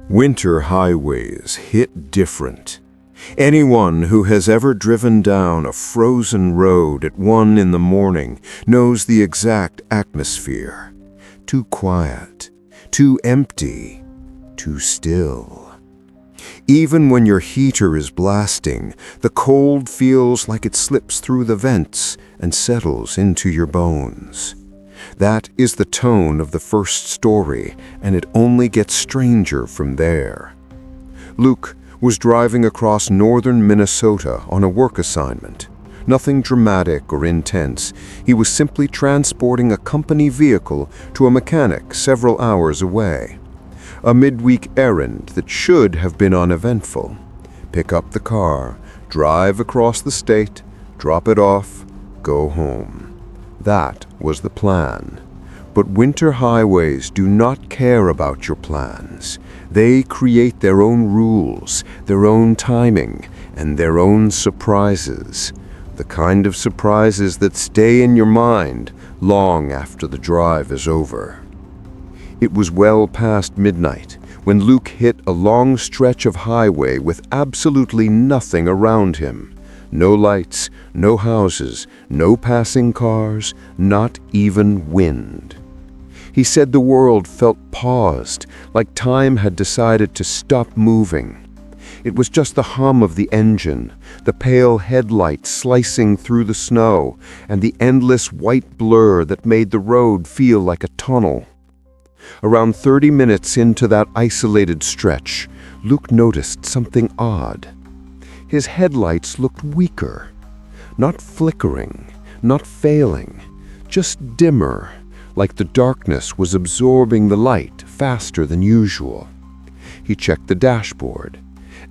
Winter highways hit different. Anyone who has ever driven down a frozen road at 1 in the morning knows the exact atmosphere. Too quiet, too empty, too still. Even when your heater is blasting, the cold feels like it slips through the vents and settles into your bones. That is the tone of the first story, and it only gets stranger from there. Luke was driving across northern Minnesota on a work assignment. Nothing dramatic or intense. He was simply transporting a company vehicle to a mechanic several hours away. A midweek errand that should have been uneventful. Pick up the car, drive across the state, drop it off, go home. That was the plan. But winter highways do not care about your plans. They create their own rules, their own timing, and their own surprises. The kind of surprises that stay in your mind long after the drive is over. It was well past midnight when Luke hit a long stretch of highway with absolutely nothing around him. No lights, no houses, no passing cars, not even wind. He said the world felt paused, like time had decided to stop moving. It was just the hum of the engine, the pale headlight slicing through the snow, and the endless white blur that made the road feel like a tunnel. Around 30 minutes into that isolated stretch, Luke noticed something odd. His headlights looked weaker, not flickering, not failing, just dimmer, like the darkness was absorbing the light faster than usual. He checked the dashboard.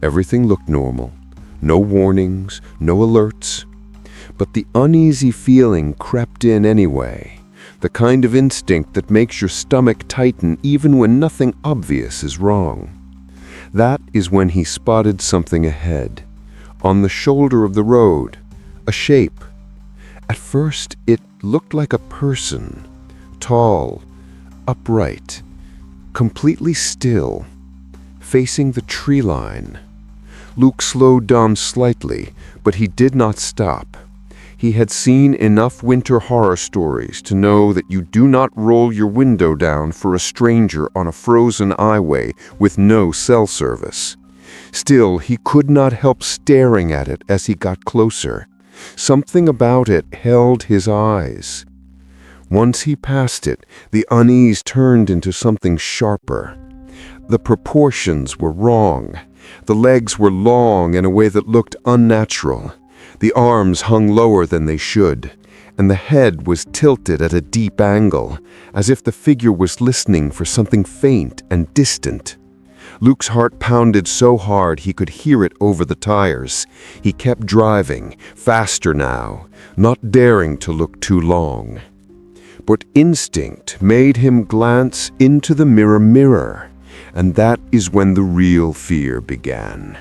Everything looked normal. No warnings, no alerts. But the uneasy feeling crept in anyway, the kind of instinct that makes your stomach tighten even when nothing obvious is wrong. That is when he spotted something ahead. On the shoulder of the road, a shape. At first, it looked like a person, tall, upright, completely still, facing the tree line. Luke slowed down slightly, but he did not stop. He had seen enough winter horror stories to know that you do not roll your window down for a stranger on a frozen highway with no cell service. Still, he could not help staring at it as he got closer. Something about it held his eyes. Once he passed it, the unease turned into something sharper. The proportions were wrong. The legs were long in a way that looked unnatural. The arms hung lower than they should, and the head was tilted at a deep angle, as if the figure was listening for something faint and distant. Luke's heart pounded so hard he could hear it over the tires. He kept driving, faster now, not daring to look too long. But instinct made him glance into the mirror, and that is when the real fear began.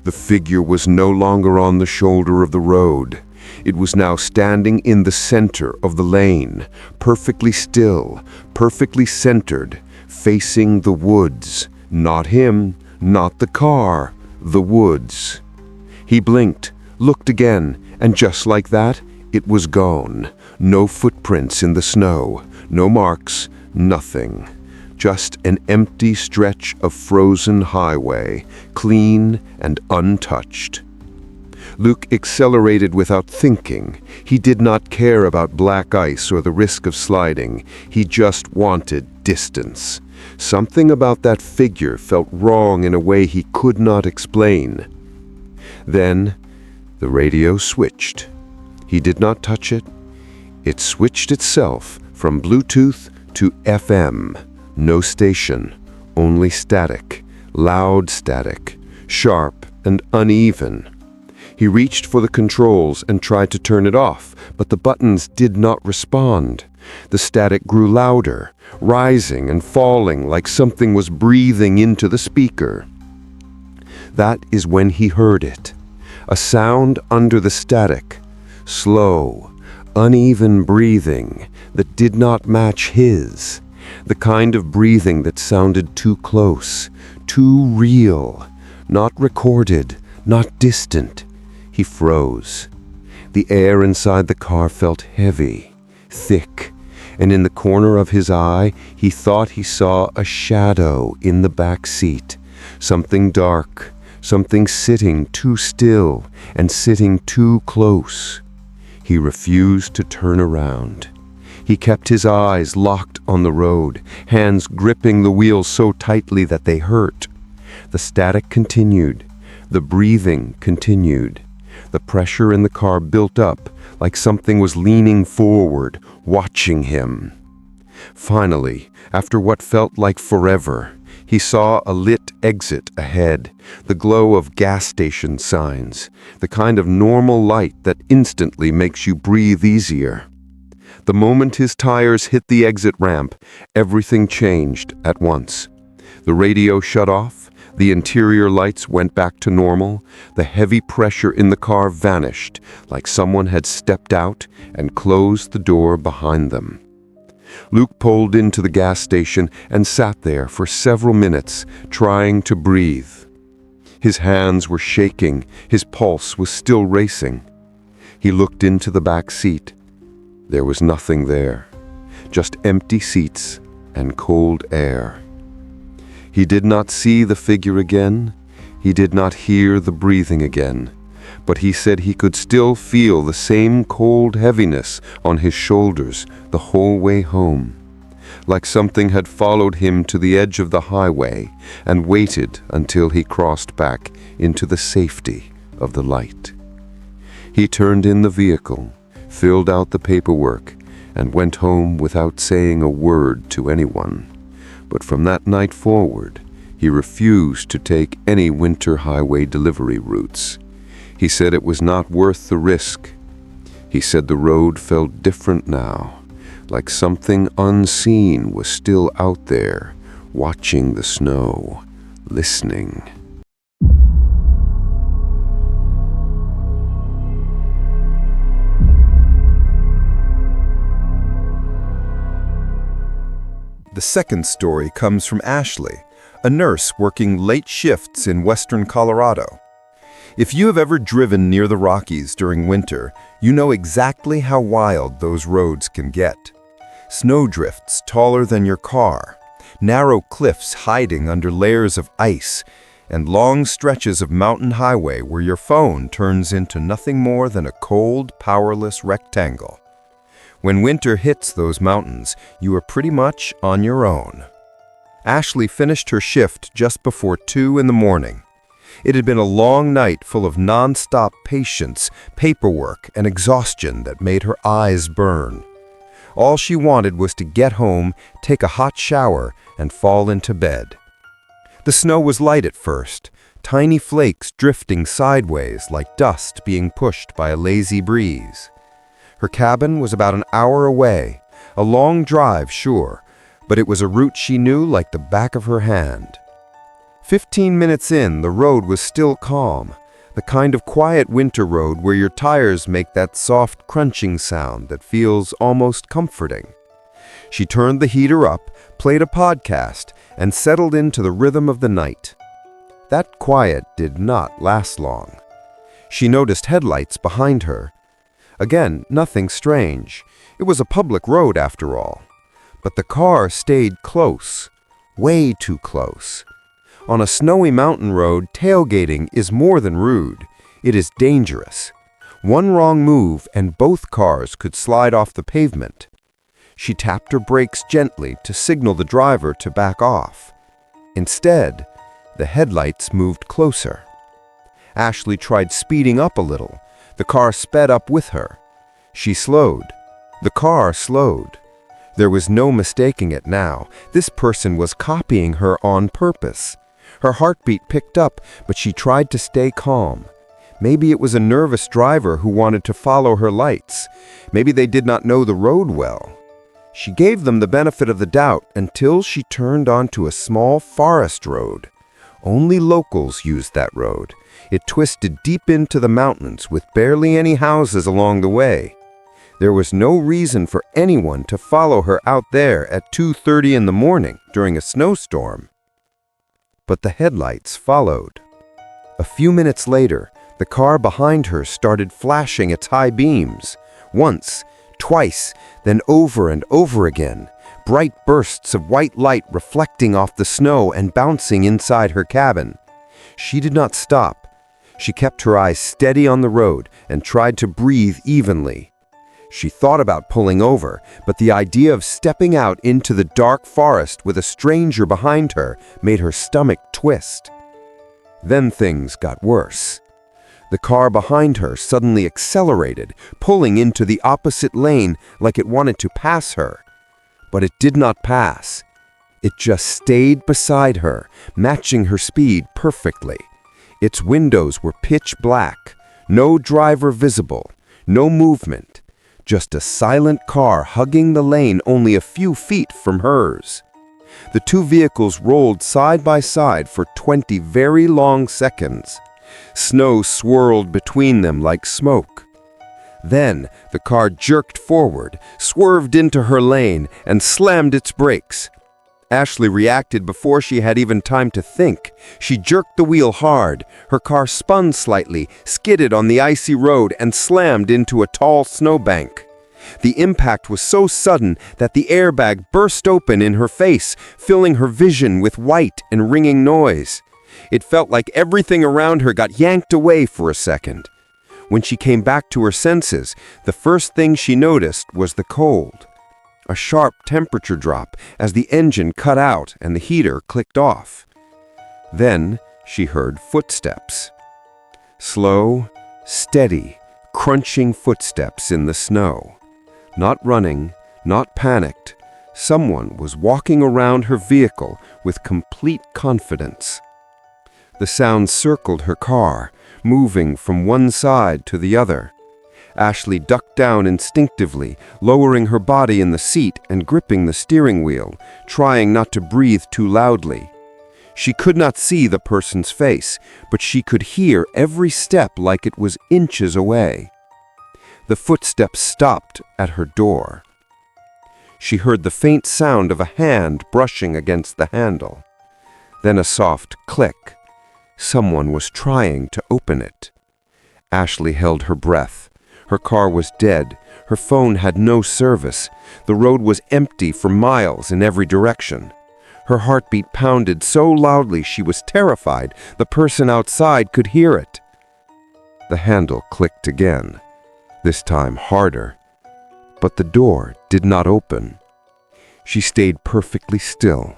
The figure was no longer on the shoulder of the road. It was now standing in the center of the lane, perfectly still, perfectly centered, facing the woods. Not him, not the car, the woods. He blinked, looked again, and just like that, it was gone. No footprints in the snow, no marks, nothing. Just an empty stretch of frozen highway, clean and untouched. Luke accelerated without thinking. He did not care about black ice or the risk of sliding. He just wanted distance. Something about that figure felt wrong in a way he could not explain. Then, the radio switched. He did not touch it. It switched itself from Bluetooth to FM. No station, only static, loud static, sharp and uneven. He reached for the controls and tried to turn it off, but the buttons did not respond. The static grew louder, rising and falling like something was breathing into the speaker. That is when he heard it. A sound under the static, slow, uneven breathing that did not match his. The kind of breathing that sounded too close, too real, not recorded, not distant. He froze. The air inside the car felt heavy, thick, and in the corner of his eye, he thought he saw a shadow in the back seat, something dark, something sitting too still and sitting too close. He refused to turn around. He kept his eyes locked on the road, hands gripping the wheel so tightly that they hurt. The static continued. The breathing continued. The pressure in the car built up, like something was leaning forward, watching him. Finally, after what felt like forever, he saw a lit exit ahead, the glow of gas station signs, the kind of normal light that instantly makes you breathe easier. The moment his tires hit the exit ramp, everything changed at once. The radio shut off, the interior lights went back to normal, the heavy pressure in the car vanished, like someone had stepped out and closed the door behind them. Luke pulled into the gas station and sat there for several minutes, trying to breathe. His hands were shaking, his pulse was still racing. He looked into the back seat. There was nothing there, just empty seats and cold air. He did not see the figure again, he did not hear the breathing again, but he said he could still feel the same cold heaviness on his shoulders the whole way home, like something had followed him to the edge of the highway and waited until he crossed back into the safety of the light. He turned in the vehicle, filled out the paperwork, and went home without saying a word to anyone. But from that night forward, he refused to take any winter highway delivery routes. He said it was not worth the risk. He said the road felt different now, like something unseen was still out there, watching the snow, listening. The second story comes from Ashley, a nurse working late shifts in western Colorado. If you have ever driven near the Rockies during winter, you know exactly how wild those roads can get. Snowdrifts taller than your car, narrow cliffs hiding under layers of ice, and long stretches of mountain highway where your phone turns into nothing more than a cold, powerless rectangle. When winter hits those mountains, you are pretty much on your own. Ashley finished her shift just before 2 in the morning. It had been a long night full of non-stop patience, paperwork, and exhaustion that made her eyes burn. All she wanted was to get home, take a hot shower, and fall into bed. The snow was light at first, tiny flakes drifting sideways like dust being pushed by a lazy breeze. Her cabin was about an hour away, a long drive, sure, but it was a route she knew like the back of her hand. 15 minutes in, the road was still calm, the kind of quiet winter road where your tires make that soft crunching sound that feels almost comforting. She turned the heater up, played a podcast, and settled into the rhythm of the night. That quiet did not last long. She noticed headlights behind her. Again, nothing strange. It was a public road after all. But the car stayed close, way too close. On a snowy mountain road, tailgating is more than rude. It is dangerous. One wrong move and both cars could slide off the pavement. She tapped her brakes gently to signal the driver to back off. Instead, the headlights moved closer. Ashley tried speeding up a little. The car sped up with her. She slowed. The car slowed. There was no mistaking it now. This person was copying her on purpose. Her heartbeat picked up, but she tried to stay calm. Maybe it was a nervous driver who wanted to follow her lights. Maybe they did not know the road well. She gave them the benefit of the doubt until she turned onto a small forest road. Only locals used that road. It twisted deep into the mountains with barely any houses along the way. There was no reason for anyone to follow her out there at 2:30 in the morning during a snowstorm. But the headlights followed. A few minutes later, the car behind her started flashing its high beams. Once, twice, then over and over again. Bright bursts of white light reflecting off the snow and bouncing inside her cabin. She did not stop. She kept her eyes steady on the road and tried to breathe evenly. She thought about pulling over, but the idea of stepping out into the dark forest with a stranger behind her made her stomach twist. Then things got worse. The car behind her suddenly accelerated, pulling into the opposite lane like it wanted to pass her. But it did not pass. It just stayed beside her, matching her speed perfectly. Its windows were pitch black, no driver visible, no movement, just a silent car hugging the lane only a few feet from hers. The two vehicles rolled side by side for 20 very long seconds. Snow swirled between them like smoke. Then the car jerked forward, swerved into her lane, and slammed its brakes. Ashley reacted before she had even time to think. She jerked the wheel hard. Her car spun slightly, skidded on the icy road, and slammed into a tall snowbank. The impact was so sudden that the airbag burst open in her face, filling her vision with white and ringing noise. It felt like everything around her got yanked away for a second. When she came back to her senses, the first thing she noticed was the cold. A sharp temperature drop as the engine cut out and the heater clicked off. Then she heard footsteps. Slow, steady, crunching footsteps in the snow. Not running, not panicked. Someone was walking around her vehicle with complete confidence. The sound circled her car, moving from one side to the other. Ashley ducked down instinctively, lowering her body in the seat and gripping the steering wheel, trying not to breathe too loudly. She could not see the person's face, but she could hear every step like it was inches away. The footsteps stopped at her door. She heard the faint sound of a hand brushing against the handle. Then a soft click. Someone was trying to open it. Ashley held her breath. Her car was dead. Her phone had no service. The road was empty for miles in every direction. Her heartbeat pounded so loudly she was terrified the person outside could hear it. The handle clicked again, this time harder. But the door did not open. She stayed perfectly still.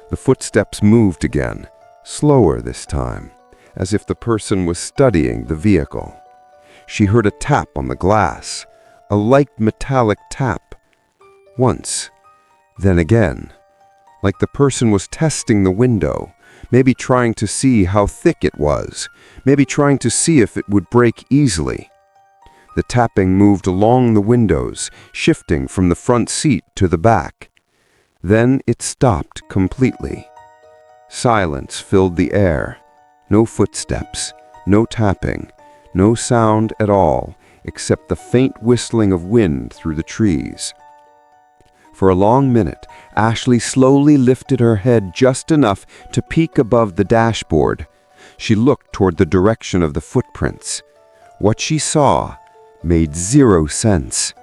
The footsteps moved again, slower this time, as if the person was studying the vehicle. She heard a tap on the glass, a light metallic tap. Once, then again, like the person was testing the window, maybe trying to see how thick it was, maybe trying to see if it would break easily. The tapping moved along the windows, shifting from the front seat to the back. Then it stopped completely. Silence filled the air. No footsteps, no tapping, no sound at all, except the faint whistling of wind through the trees. For a long minute, Ashley slowly lifted her head just enough to peek above the dashboard. She looked toward the direction of the footprints. What she saw made zero sense.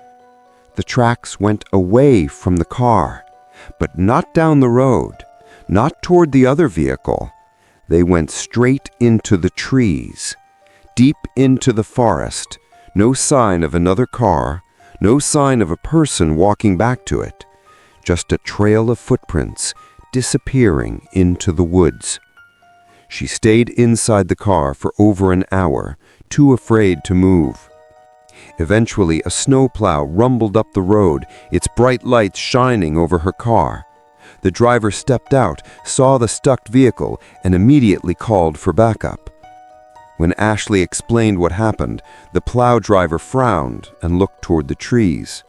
The tracks went away from the car, but not down the road, not toward the other vehicle. They went straight into the trees, deep into the forest. No sign of another car, no sign of a person walking back to it. Just a trail of footprints disappearing into the woods. She stayed inside the car for over an hour, too afraid to move. Eventually, a snowplow rumbled up the road, its bright lights shining over her car. The driver stepped out, saw the stuck vehicle, and immediately called for backup. When Ashley explained what happened, the plow driver frowned and looked toward the trees.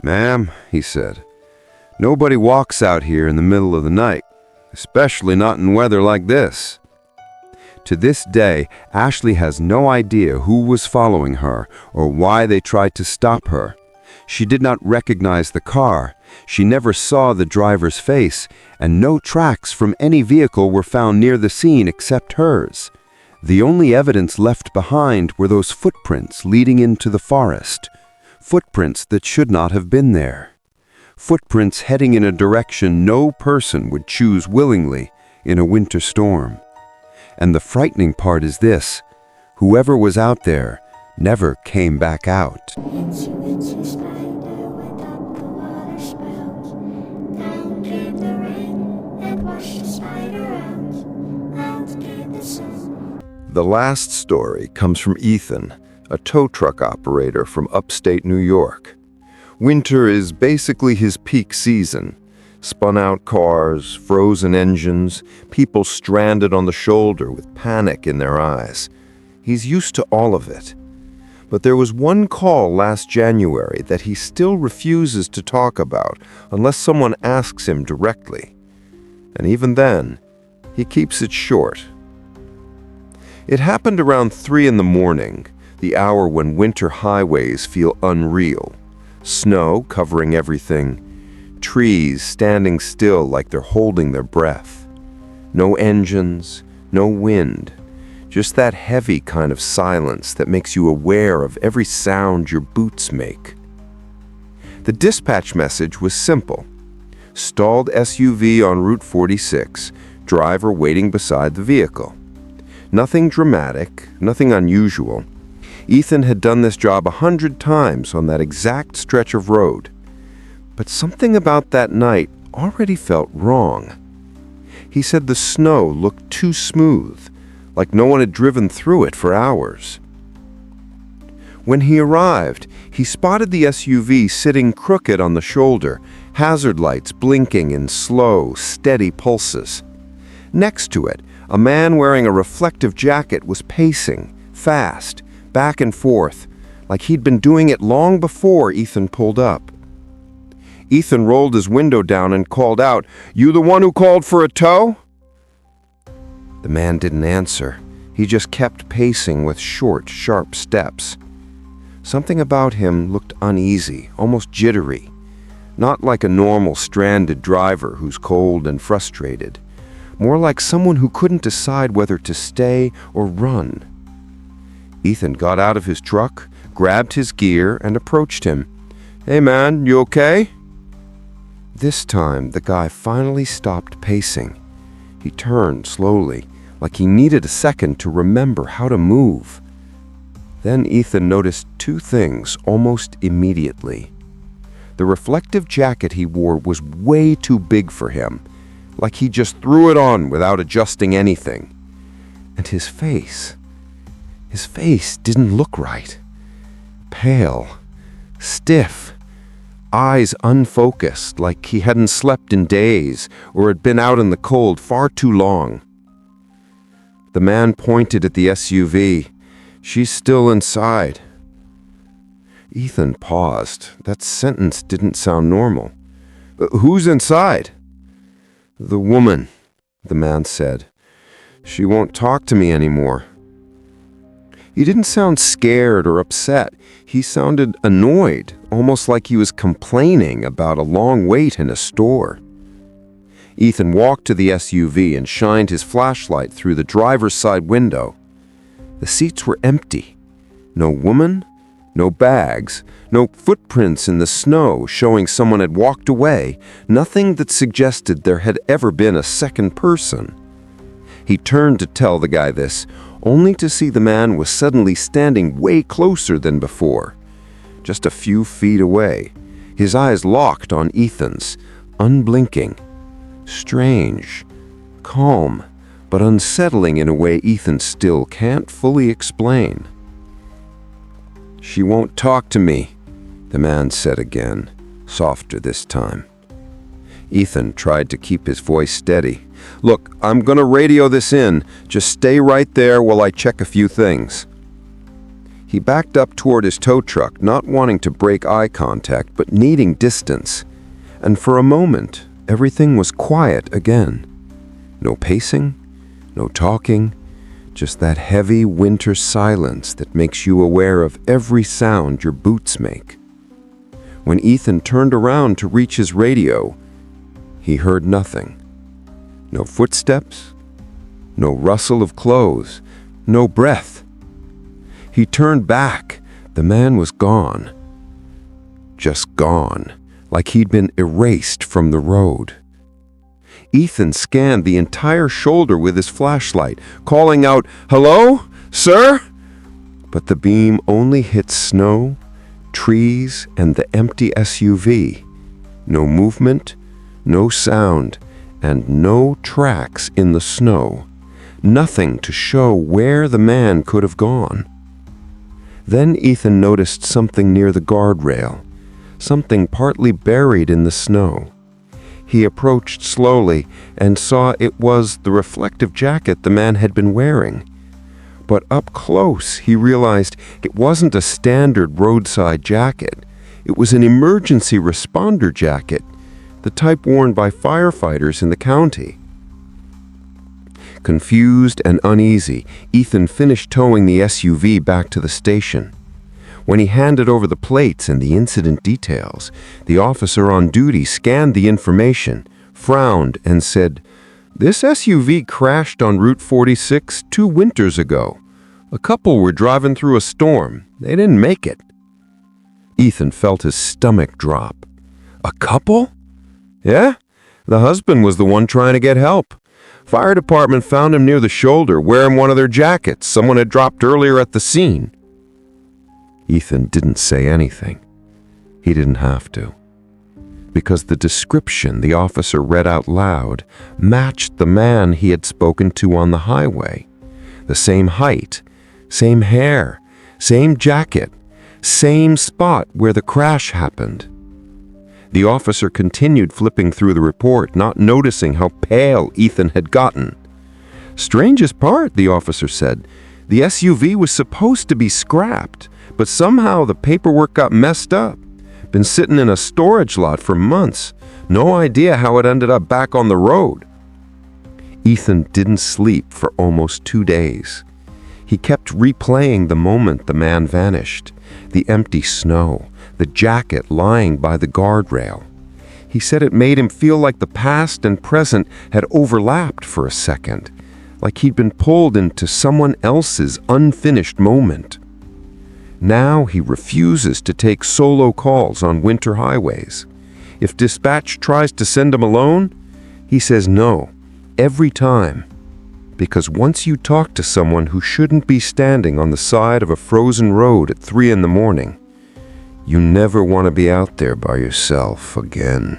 "Ma'am," he said, "nobody walks out here in the middle of the night, especially not in weather like this." To this day, Ashley has no idea who was following her or why they tried to stop her. She did not recognize the car, she never saw the driver's face, and no tracks from any vehicle were found near the scene except hers. The only evidence left behind were those footprints leading into the forest. Footprints that should not have been there. Footprints heading in a direction no person would choose willingly in a winter storm. And the frightening part is this: whoever was out there never came back out. The last story comes from Ethan, a tow truck operator from upstate New York. Winter is basically his peak season. Spun-out cars, frozen engines, people stranded on the shoulder with panic in their eyes. He's used to all of it. But there was one call last January that he still refuses to talk about unless someone asks him directly. And even then, he keeps it short. It happened around 3 in the morning, the hour when winter highways feel unreal. Snow covering everything, trees standing still like they're holding their breath. No engines, no wind, just that heavy kind of silence that makes you aware of every sound your boots make. The dispatch message was simple. Stalled SUV on Route 46, driver waiting beside the vehicle. Nothing dramatic, nothing unusual. Ethan had done this job 100 times on that exact stretch of road. But something about that night already felt wrong. He said the snow looked too smooth, like no one had driven through it for hours. When he arrived, he spotted the SUV sitting crooked on the shoulder, hazard lights blinking in slow, steady pulses. Next to it, a man wearing a reflective jacket was pacing, fast, back and forth, like he'd been doing it long before Ethan pulled up. Ethan rolled his window down and called out, "You the one who called for a tow?" The man didn't answer. He just kept pacing with short, sharp steps. Something about him looked uneasy, almost jittery. Not like a normal stranded driver who's cold and frustrated. More like someone who couldn't decide whether to stay or run. Ethan got out of his truck, grabbed his gear, and approached him. "Hey man, you okay?" This time, the guy finally stopped pacing. He turned slowly, like he needed a second to remember how to move. Then Ethan noticed 2 things almost immediately. The reflective jacket he wore was way too big for him, like he just threw it on without adjusting anything. And his face didn't look right. Pale, stiff, eyes unfocused, like he hadn't slept in days or had been out in the cold far too long. The man pointed at the SUV. "She's still inside." Ethan paused. That sentence didn't sound normal. "Who's inside?" "The woman," the man said. "She won't talk to me anymore." He didn't sound scared or upset. He sounded annoyed, almost like he was complaining about a long wait in a store. Ethan walked to the SUV and shined his flashlight through the driver's side window. The seats were empty. No woman, no bags, no footprints in the snow showing someone had walked away, nothing that suggested there had ever been a second person. He turned to tell the guy this, only to see the man was suddenly standing way closer than before, just a few feet away, his eyes locked on Ethan's, unblinking. Strange, calm, but unsettling in a way Ethan still can't fully explain. "She won't talk to me," the man said again, softer this time. Ethan tried to keep his voice steady. "Look, I'm gonna radio this in. Just stay right there while I check a few things." He backed up toward his tow truck, not wanting to break eye contact, but needing distance. And for a moment, everything was quiet again. No pacing, no talking, Just that heavy winter silence that makes you aware of every sound your boots make. When Ethan turned around to reach his radio, he heard nothing. No footsteps, no rustle of clothes, no breath. He turned back. The man was gone. Just gone, like he'd been erased from the road. Ethan scanned the entire shoulder with his flashlight, calling out, "Hello, sir?" But the beam only hit snow, trees, and the empty SUV. No movement, no sound, and no tracks in the snow. Nothing to show where the man could have gone. Then Ethan noticed something near the guardrail, something partly buried in the snow. He approached slowly and saw it was the reflective jacket the man had been wearing. But up close, he realized it wasn't a standard roadside jacket. It was an emergency responder jacket, the type worn by firefighters in the county. Confused and uneasy, Ethan finished towing the SUV back to the station. When he handed over the plates and the incident details, the officer on duty scanned the information, frowned, and said, "This SUV crashed on Route 46 2 winters ago. A couple were driving through a storm. They didn't make it." Ethan felt his stomach drop. A couple? Yeah, the husband was the one trying to get help. Fire department found him near the shoulder, wearing one of their jackets someone had dropped earlier at the scene. Ethan didn't say anything. He didn't have to. Because the description the officer read out loud matched the man he had spoken to on the highway. The same height, same hair, same jacket, same spot where the crash happened. The officer continued flipping through the report, not noticing how pale Ethan had gotten. "Strangest part," the officer said, "the SUV was supposed to be scrapped, but somehow the paperwork got messed up. Been sitting in a storage lot for months. No idea how it ended up back on the road." Ethan didn't sleep for almost 2 days. He kept replaying the moment the man vanished, the empty snow, the jacket lying by the guardrail. He said it made him feel like the past and present had overlapped for a second, like he'd been pulled into someone else's unfinished moment. Now he refuses to take solo calls on winter highways. If dispatch tries to send him alone, he says no, every time. Because once you talk to someone who shouldn't be standing on the side of a frozen road at 3 in the morning, you never want to be out there by yourself again.